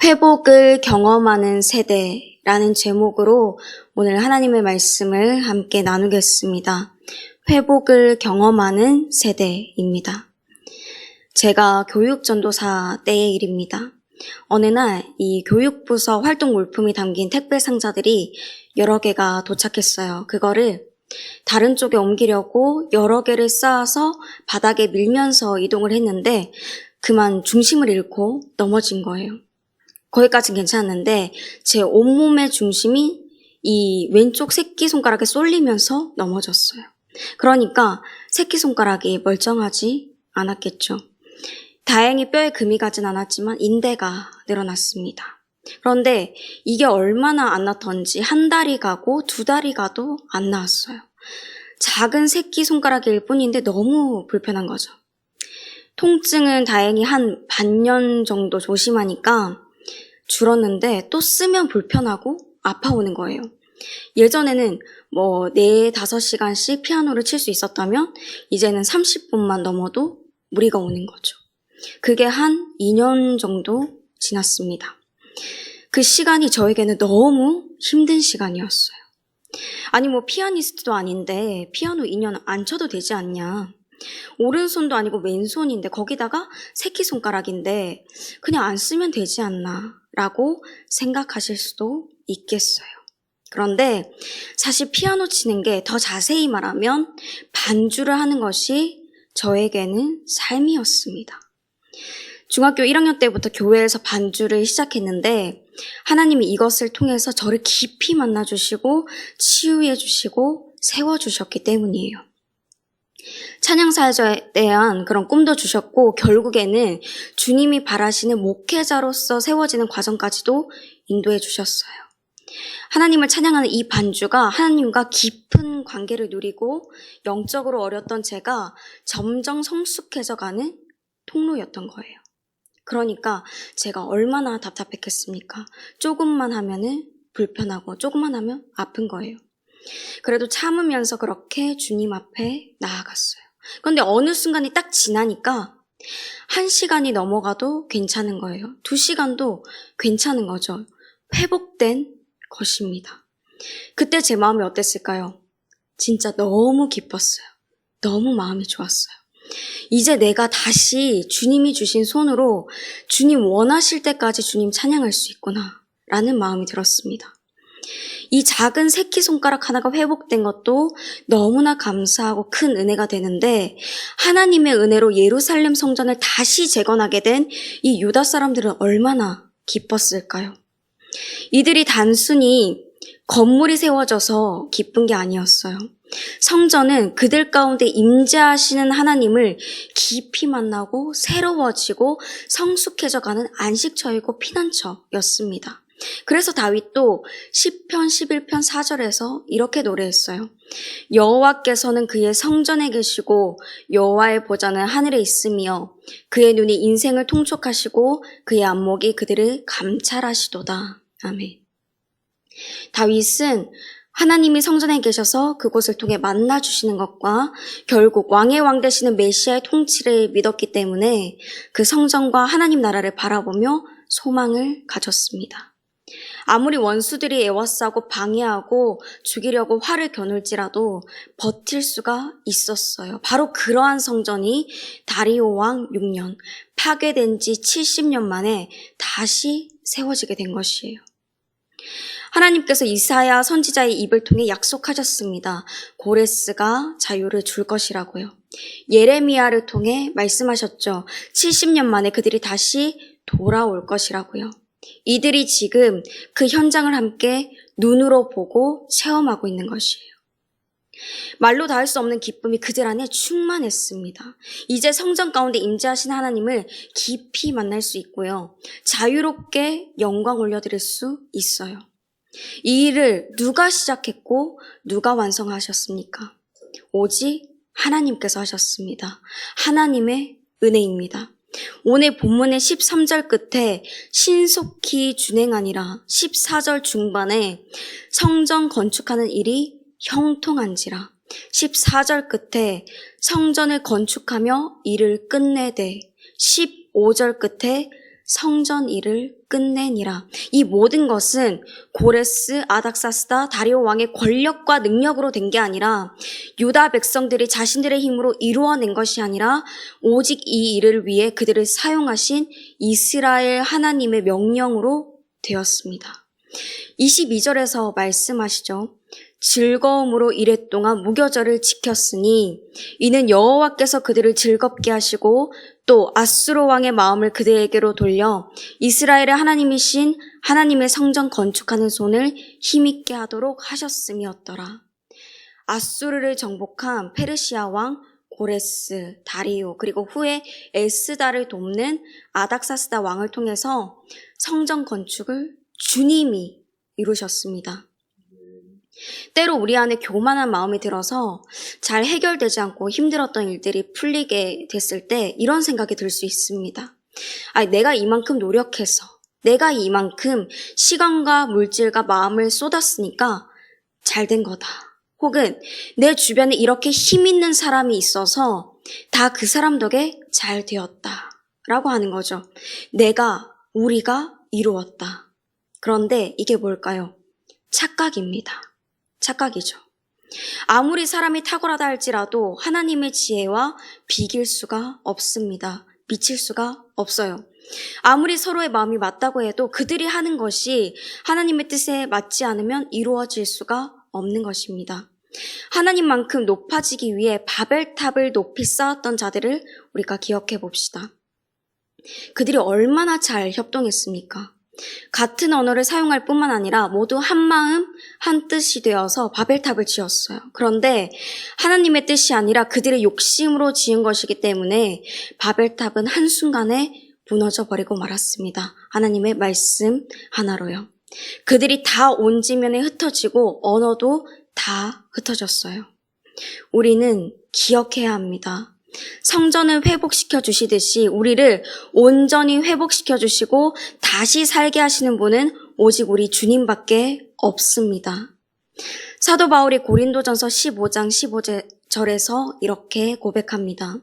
회복을 경험하는 세대라는 제목으로 오늘 하나님의 말씀을 함께 나누겠습니다. 회복을 경험하는 세대입니다. 제가 교육전도사 때의 일입니다. 어느 날 이 교육부서 활동 물품이 담긴 택배 상자들이 여러 개가 도착했어요. 그거를 다른 쪽에 옮기려고 여러 개를 쌓아서 바닥에 밀면서 이동을 했는데 그만 중심을 잃고 넘어진 거예요. 거기까지는 괜찮았는데 제 온몸의 중심이 이 왼쪽 새끼손가락에 쏠리면서 넘어졌어요. 그러니까 새끼손가락이 멀쩡하지 않았겠죠. 다행히 뼈에 금이 가진 않았지만 인대가 늘어났습니다. 그런데 이게 얼마나 안 났던지 한 달이 가고 두 달이 가도 안 나았어요. 작은 새끼손가락일 뿐인데 너무 불편한 거죠. 통증은 다행히 한 반년 정도 조심하니까 줄었는데 또 쓰면 불편하고 아파오는 거예요. 예전에는 4, 5시간씩 피아노를 칠 수 있었다면 이제는 30분만 넘어도 무리가 오는 거죠. 그게 한 2년 정도 지났습니다. 그 시간이 저에게는 너무 힘든 시간이었어요. 아니 피아니스트도 아닌데 피아노 2년 안 쳐도 되지 않냐. 오른손도 아니고 왼손인데 거기다가 새끼손가락인데 그냥 안 쓰면 되지 않나 라고 생각하실 수도 있겠어요. 그런데 사실 피아노 치는 게 더 자세히 말하면 반주를 하는 것이 저에게는 삶이었습니다. 중학교 1학년 때부터 교회에서 반주를 시작했는데 하나님이 이것을 통해서 저를 깊이 만나주시고 치유해 주시고 세워주셨기 때문이에요. 찬양사역에 대한 그런 꿈도 주셨고 결국에는 주님이 바라시는 목회자로서 세워지는 과정까지도 인도해 주셨어요. 하나님을 찬양하는 이 반주가 하나님과 깊은 관계를 누리고 영적으로 어렸던 제가 점점 성숙해져가는 통로였던 거예요. 그러니까 제가 얼마나 답답했겠습니까? 조금만 하면은 불편하고 조금만 하면 아픈 거예요. 그래도 참으면서 그렇게 주님 앞에 나아갔어요. 그런데 어느 순간이 딱 지나니까 1시간이 넘어가도 괜찮은 거예요. 2시간도 괜찮은 거죠. 회복된 것입니다. 그때 제 마음이 어땠을까요? 진짜 너무 기뻤어요. 너무 마음이 좋았어요. 이제 내가 다시 주님이 주신 손으로 주님 원하실 때까지 주님 찬양할 수 있구나 라는 마음이 들었습니다. 이 작은 새끼손가락 하나가 회복된 것도 너무나 감사하고 큰 은혜가 되는데 하나님의 은혜로 예루살렘 성전을 다시 재건하게 된 이 유다 사람들은 얼마나 기뻤을까요? 이들이 단순히 건물이 세워져서 기쁜 게 아니었어요. 성전은 그들 가운데 임재하시는 하나님을 깊이 만나고 새로워지고 성숙해져가는 안식처이고 피난처였습니다. 그래서 다윗도 시편 11편 4절에서 이렇게 노래했어요. 여호와께서는 그의 성전에 계시고 여호와의 보좌는 하늘에 있으며 그의 눈이 인생을 통촉하시고 그의 안목이 그들을 감찰하시도다. 아멘. 다윗은 하나님이 성전에 계셔서 그곳을 통해 만나주시는 것과 결국 왕의 왕 되시는 메시아의 통치를 믿었기 때문에 그 성전과 하나님 나라를 바라보며 소망을 가졌습니다. 아무리 원수들이 애워싸고 방해하고 죽이려고 활을 겨눌지라도 버틸 수가 있었어요. 바로 그러한 성전이 다리오 왕 6년, 파괴된 지 70년 만에 다시 세워지게 된 것이에요. 하나님께서 이사야 선지자의 입을 통해 약속하셨습니다. 고레스가 자유를 줄 것이라고요. 예레미야를 통해 말씀하셨죠. 70년 만에 그들이 다시 돌아올 것이라고요. 이들이 지금 그 현장을 함께 눈으로 보고 체험하고 있는 것이에요. 말로 닿을 수 없는 기쁨이 그들 안에 충만했습니다. 이제 성전 가운데 임재하신 하나님을 깊이 만날 수 있고요. 자유롭게 영광 올려드릴 수 있어요. 이 일을 누가 시작했고 누가 완성하셨습니까? 오직 하나님께서 하셨습니다. 하나님의 은혜입니다. 오늘 본문의 13절 끝에 신속히 준행하니라 14절 중반에 성전 건축하는 일이 형통한지라 14절 끝에 성전을 건축하며 일을 끝내되 15절 끝에 성전 일을 끝내니라. 이 모든 것은 고레스, 아닥사스다, 다리오 왕의 권력과 능력으로 된 게 아니라 유다 백성들이 자신들의 힘으로 이루어낸 것이 아니라 오직 이 일을 위해 그들을 사용하신 이스라엘 하나님의 명령으로 되었습니다. 22절에서 말씀하시죠. 즐거움으로 이랫동안 무교절을 지켰으니 이는 여호와께서 그들을 즐겁게 하시고 또 아수르 왕의 마음을 그들에게로 돌려 이스라엘의 하나님이신 하나님의 성전 건축하는 손을 힘있게 하도록 하셨음이었더라. 아수르를 정복한 페르시아 왕 고레스, 다리오, 그리고 후에 에스다를 돕는 아닥사스다 왕을 통해서 성전 건축을 주님이 이루셨습니다. 때로 우리 안에 교만한 마음이 들어서 잘 해결되지 않고 힘들었던 일들이 풀리게 됐을 때 이런 생각이 들 수 있습니다. 내가 이만큼 노력해서, 내가 이만큼 시간과 물질과 마음을 쏟았으니까 잘 된 거다. 혹은 내 주변에 이렇게 힘 있는 사람이 있어서 다 그 사람 덕에 잘 되었다. 라고 하는 거죠. 우리가 이루었다. 그런데 이게 뭘까요? 착각입니다. 착각이죠. 아무리 사람이 탁월하다 할지라도 하나님의 지혜와 비길 수가 없습니다. 미칠 수가 없어요. 아무리 서로의 마음이 맞다고 해도 그들이 하는 것이 하나님의 뜻에 맞지 않으면 이루어질 수가 없는 것입니다. 하나님만큼 높아지기 위해 바벨탑을 높이 쌓았던 자들을 우리가 기억해 봅시다. 그들이 얼마나 잘 협동했습니까? 같은 언어를 사용할 뿐만 아니라 모두 한 마음 한 뜻이 되어서 바벨탑을 지었어요. 그런데 하나님의 뜻이 아니라 그들의 욕심으로 지은 것이기 때문에 바벨탑은 한순간에 무너져 버리고 말았습니다. 하나님의 말씀 하나로요. 그들이 다 온 지면에 흩어지고 언어도 다 흩어졌어요. 우리는 기억해야 합니다. 성전을 회복시켜 주시듯이 우리를 온전히 회복시켜 주시고 다시 살게 하시는 분은 오직 우리 주님밖에 없습니다. 사도 바울이 고린도전서 15장 15절에서 이렇게 고백합니다.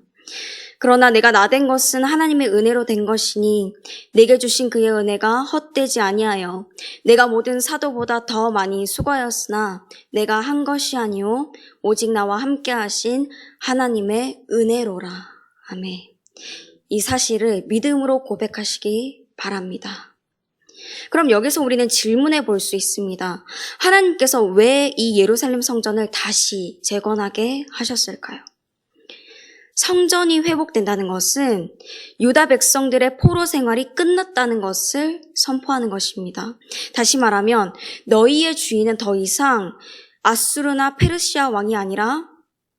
그러나 내가 나된 것은 하나님의 은혜로 된 것이니 내게 주신 그의 은혜가 헛되지 아니하여 내가 모든 사도보다 더 많이 수고하였으나 내가 한 것이 아니오 오직 나와 함께 하신 하나님의 은혜로라. 아멘. 이 사실을 믿음으로 고백하시기 바랍니다. 그럼 여기서 우리는 질문해 볼 수 있습니다. 하나님께서 왜 이 예루살렘 성전을 다시 재건하게 하셨을까요? 성전이 회복된다는 것은 유다 백성들의 포로 생활이 끝났다는 것을 선포하는 것입니다. 다시 말하면 너희의 주인은 더 이상 아수르나 페르시아 왕이 아니라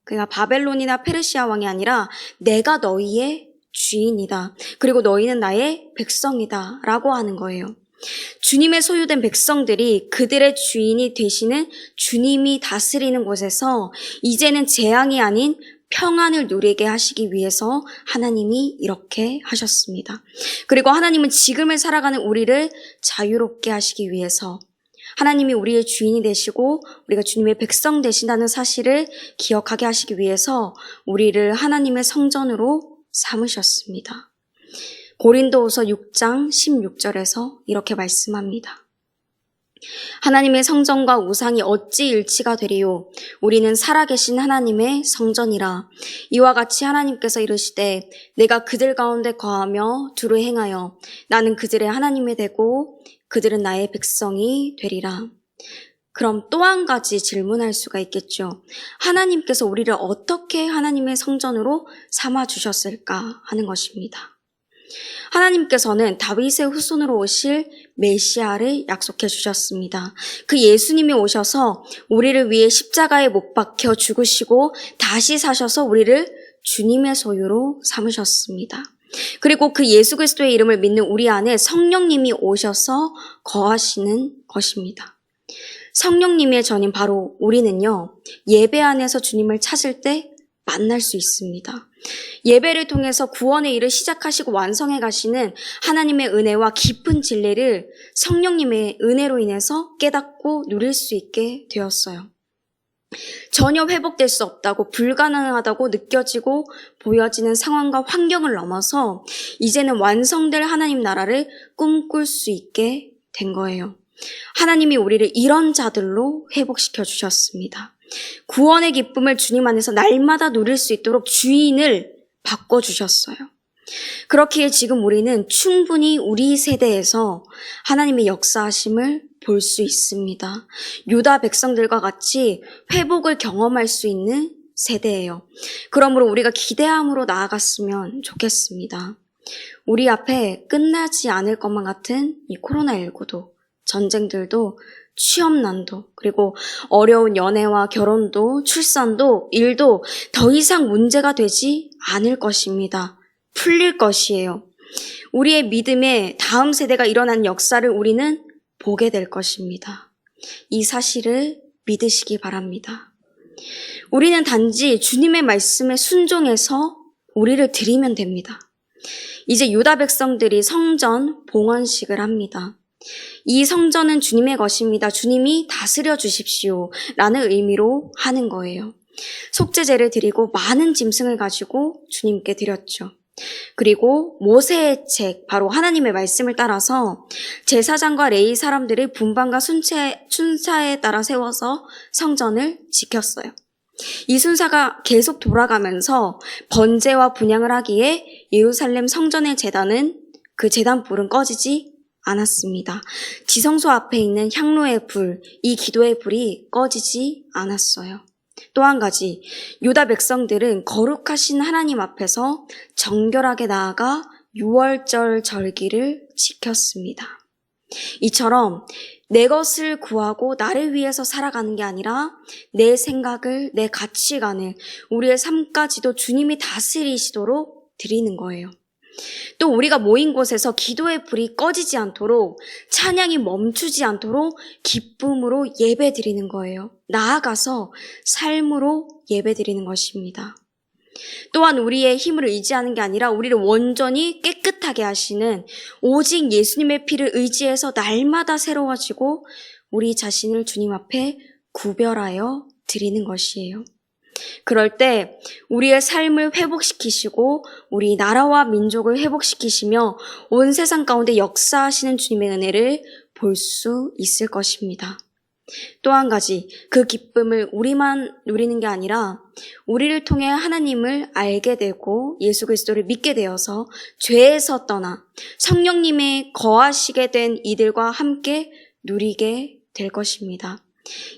그러니까 바벨론이나 페르시아 왕이 아니라 내가 너희의 주인이다. 그리고 너희는 나의 백성이다 라고 하는 거예요. 주님의 소유된 백성들이 그들의 주인이 되시는 주님이 다스리는 곳에서 이제는 재앙이 아닌 평안을 누리게 하시기 위해서 하나님이 이렇게 하셨습니다. 그리고 하나님은 지금을 살아가는 우리를 자유롭게 하시기 위해서 하나님이 우리의 주인이 되시고 우리가 주님의 백성 되신다는 사실을 기억하게 하시기 위해서 우리를 하나님의 성전으로 삼으셨습니다. 고린도후서 6장 16절에서 이렇게 말씀합니다. 하나님의 성전과 우상이 어찌 일치가 되리요? 우리는 살아계신 하나님의 성전이라. 이와 같이 하나님께서 이르시되 내가 그들 가운데 거하며 두루 행하여 나는 그들의 하나님이 되고 그들은 나의 백성이 되리라. 그럼 또 한 가지 질문할 수가 있겠죠. 하나님께서 우리를 어떻게 하나님의 성전으로 삼아주셨을까 하는 것입니다. 하나님께서는 다윗의 후손으로 오실 메시아를 약속해 주셨습니다. 그 예수님이 오셔서 우리를 위해 십자가에 못 박혀 죽으시고 다시 사셔서 우리를 주님의 소유로 삼으셨습니다. 그리고 그 예수 그리스도의 이름을 믿는 우리 안에 성령님이 오셔서 거하시는 것입니다. 성령님의 전인 바로 우리는요, 예배 안에서 주님을 찾을 때 만날 수 있습니다. 예배를 통해서 구원의 일을 시작하시고 완성해 가시는 하나님의 은혜와 깊은 진리를 성령님의 은혜로 인해서 깨닫고 누릴 수 있게 되었어요. 전혀 회복될 수 없다고, 불가능하다고 느껴지고 보여지는 상황과 환경을 넘어서 이제는 완성될 하나님 나라를 꿈꿀 수 있게 된 거예요. 하나님이 우리를 이런 자들로 회복시켜 주셨습니다. 구원의 기쁨을 주님 안에서 날마다 누릴 수 있도록 주인을 바꿔주셨어요. 그렇기에 지금 우리는 충분히 우리 세대에서 하나님의 역사하심을 볼 수 있습니다. 유다 백성들과 같이 회복을 경험할 수 있는 세대예요. 그러므로 우리가 기대함으로 나아갔으면 좋겠습니다. 우리 앞에 끝나지 않을 것만 같은 이 코로나19도, 전쟁들도, 취업난도, 그리고 어려운 연애와 결혼도, 출산도, 일도 더 이상 문제가 되지 않을 것입니다. 풀릴 것이에요. 우리의 믿음의 다음 세대가 일어난 역사를 우리는 보게 될 것입니다. 이 사실을 믿으시기 바랍니다. 우리는 단지 주님의 말씀에 순종해서 우리를 드리면 됩니다. 이제 유다 백성들이 성전 봉헌식을 합니다. 이 성전은 주님의 것입니다. 주님이 다스려 주십시오 라는 의미로 하는 거예요. 속죄제를 드리고 많은 짐승을 가지고 주님께 드렸죠. 그리고 모세의 책, 바로 하나님의 말씀을 따라서 제사장과 레위 사람들의 분반과 순사에 따라 세워서 성전을 지켰어요. 이 순사가 계속 돌아가면서 번제와 분향을 하기에 예루살렘 성전의 제단은 그 제단불은 꺼지지 않았습니다. 지성소 앞에 있는 향로의 불, 이 기도의 불이 꺼지지 않았어요. 또 한 가지, 유다 백성들은 거룩하신 하나님 앞에서 정결하게 나아가 유월절 절기를 지켰습니다. 이처럼 내 것을 구하고 나를 위해서 살아가는 게 아니라 내 생각을, 내 가치관을, 우리의 삶까지도 주님이 다스리시도록 드리는 거예요. 또 우리가 모인 곳에서 기도의 불이 꺼지지 않도록, 찬양이 멈추지 않도록 기쁨으로 예배드리는 거예요. 나아가서 삶으로 예배드리는 것입니다. 또한 우리의 힘을 의지하는 게 아니라 우리를 온전히 깨끗하게 하시는 오직 예수님의 피를 의지해서 날마다 새로워지고 우리 자신을 주님 앞에 구별하여 드리는 것이에요. 그럴 때 우리의 삶을 회복시키시고 우리 나라와 민족을 회복시키시며 온 세상 가운데 역사하시는 주님의 은혜를 볼 수 있을 것입니다. 또 한 가지, 그 기쁨을 우리만 누리는 게 아니라 우리를 통해 하나님을 알게 되고 예수 그리스도를 믿게 되어서 죄에서 떠나 성령님의 거하시게 된 이들과 함께 누리게 될 것입니다.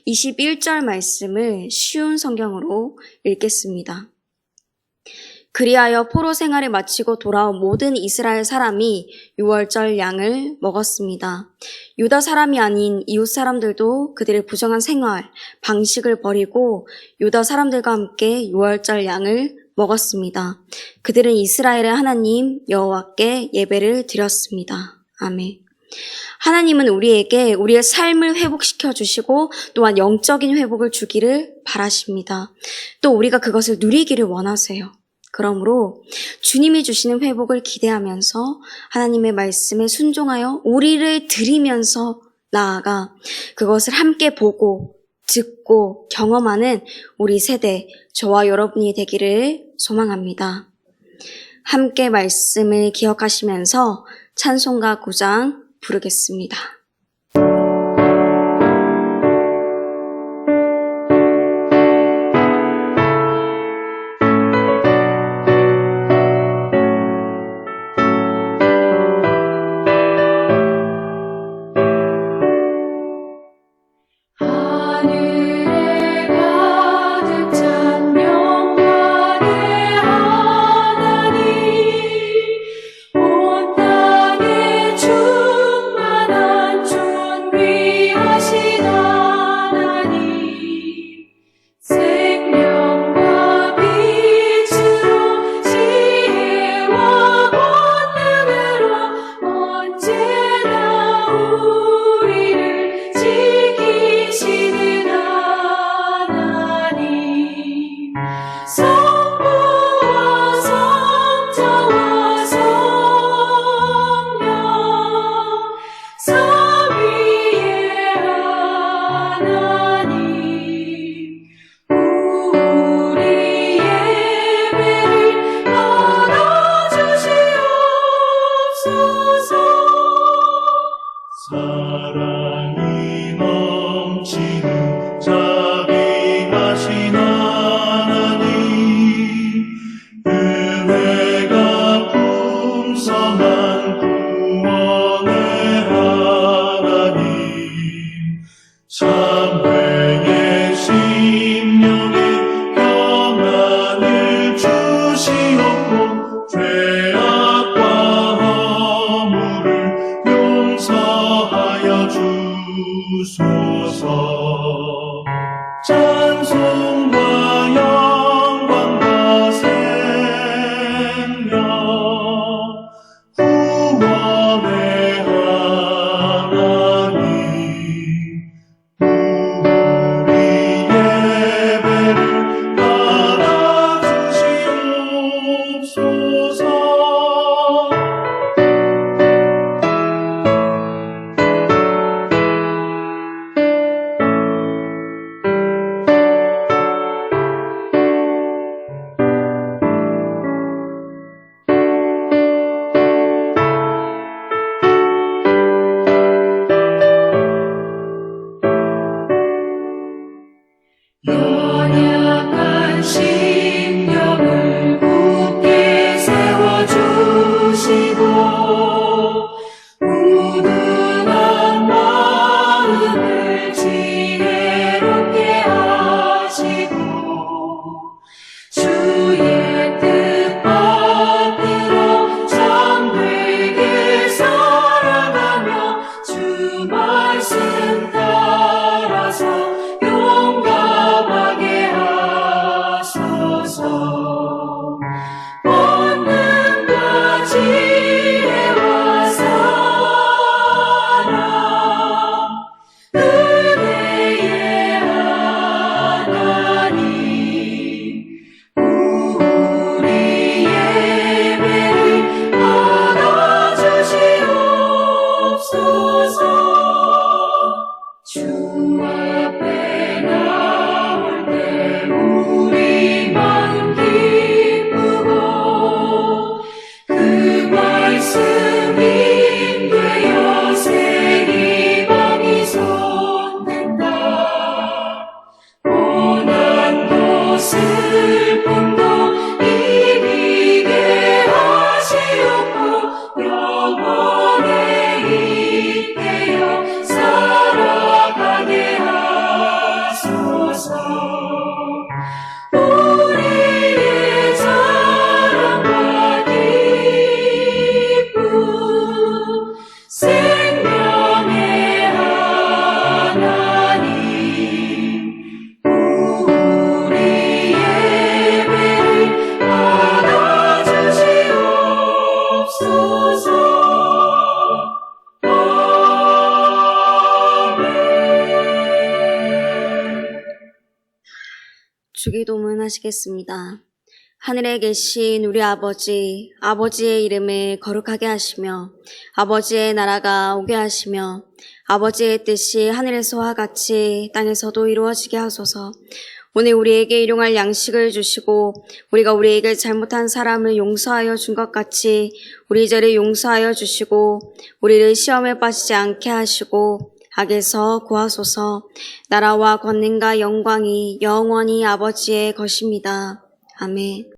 21절 말씀을 쉬운 성경으로 읽겠습니다. 그리하여 포로 생활을 마치고 돌아온 모든 이스라엘 사람이 유월절 양을 먹었습니다. 유다 사람이 아닌 이웃 사람들도 그들의 부정한 생활, 방식을 버리고 유다 사람들과 함께 유월절 양을 먹었습니다. 그들은 이스라엘의 하나님 여호와께 예배를 드렸습니다. 아멘. 하나님은 우리에게 우리의 삶을 회복시켜 주시고 또한 영적인 회복을 주기를 바라십니다. 또 우리가 그것을 누리기를 원하세요. 그러므로 주님이 주시는 회복을 기대하면서 하나님의 말씀에 순종하여 우리를 드리면서 나아가 그것을 함께 보고 듣고 경험하는 우리 세대, 저와 여러분이 되기를 소망합니다. 함께 말씀을 기억하시면서 찬송가 9장 부르겠습니다. 온 땅에 충만한 사랑이 넘치는 자비하신 하나님, 은혜가 풍성한 구원의 하나님, 참회의 심령에 평안을 주시옵고 죄악과 허물을 용서하여 주소서. 찬송과 영광과 생명 구원의 하나님, 우리 예배를 받아주시옵소서. 연약한 심령을 굳게 세워주시고 우둔한 마음을 지혜롭게 하시고 주의 뜻 받들어 잠들게 살아가며 주 말씀 따라서 용감하게 하소서. 권능과 지혜와 사랑, 은혜의 하나님, 우리 예배를 받아주시옵소서. 주 앞에 나올 때 우리 마음 기쁘고 그 말씀 인되어 새 희망이 솟는다. 고난도 슬픔도 이기게 하시옵고 영원에 있게요 살아가게 하소서. 우리의 자랑과 기쁨 생명의 하나님, 우리 예배를 받아주시옵소서. 주기도문 하시겠습니다. 하늘에 계신 우리 아버지, 아버지의 이름을 거룩하게 하시며 아버지의 나라가 오게 하시며 아버지의 뜻이 하늘에서와 같이 땅에서도 이루어지게 하소서. 오늘 우리에게 일용할 양식을 주시고 우리가 우리에게 잘못한 사람을 용서하여 준 것 같이 우리 죄를 용서하여 주시고 우리를 시험에 빠지지 않게 하시고 악에서 구하소서. 나라와 권능과 영광이 영원히 아버지의 것입니다. 아멘.